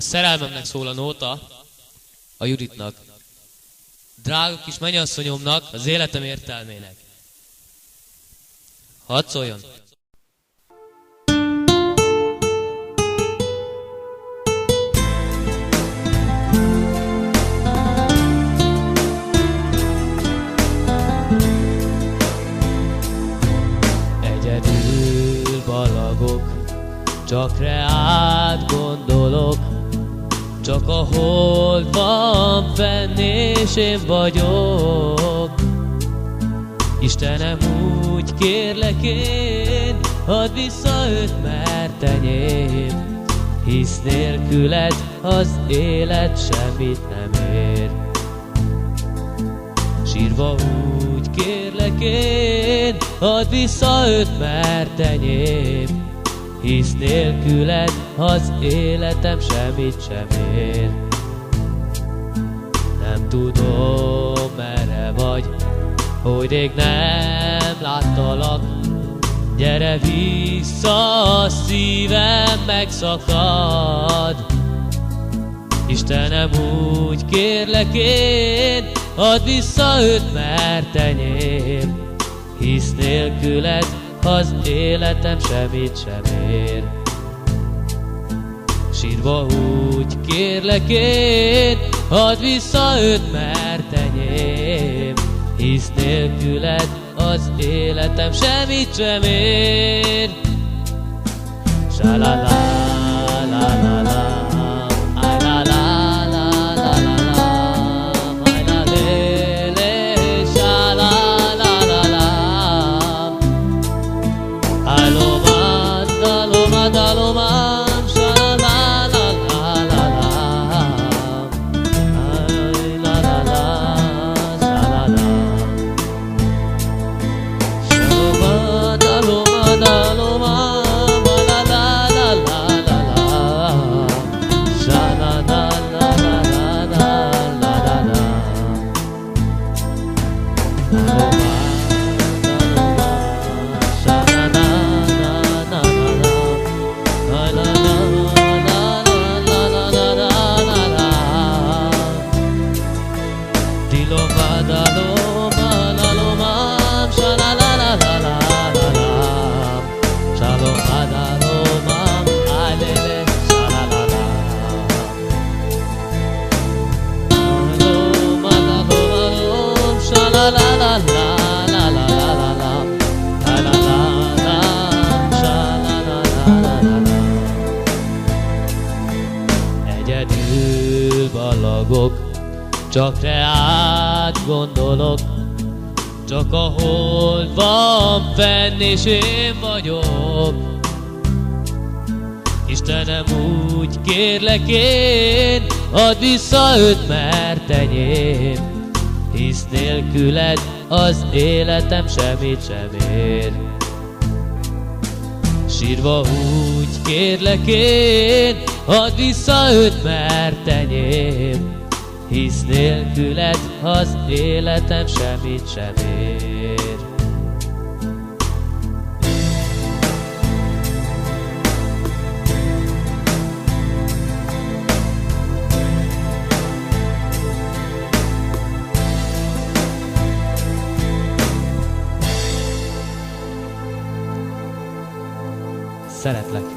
Szerelmemnek szól a nóta, a Juditnak. Drága kis mennyasszonyomnak, az életem értelmének. Hadd szóljon! Egyedül ballagok, csak reád gondolok, csak a hold van fenn és én vagyok. Istenem, úgy kérlek én, add vissza őt, mert enyém, hisz nélküled az élet semmit nem ér. Sírva úgy kérlek én, add vissza őt, mert enyém, hisz nélküled az életem semmit sem ér. Nem tudom, merre vagy, hogy rég nem láttalak. Gyere vissza, a szívem megszakad. Istenem, úgy kérlek én, add vissza őt, mert enyém, hisz nélküled az életem semmit sem ér. Sírva úgy kérlek én, add vissza őt, mert enyém, hisz nélküled az életem semmit sem ér. Sa-la-la, la-la-la, egyedül ballagok, csak reád gondolok, csak a hold van fenn és én vagyok. Istenem, úgy kérlek én, add vissza őt, mert enyém, hisz nélküled az életem semmit sem ér. Sírva úgy kérlek én, add vissza őt, mert enyém, hisz nélküled az életem semmit sem ér. Szeretlek.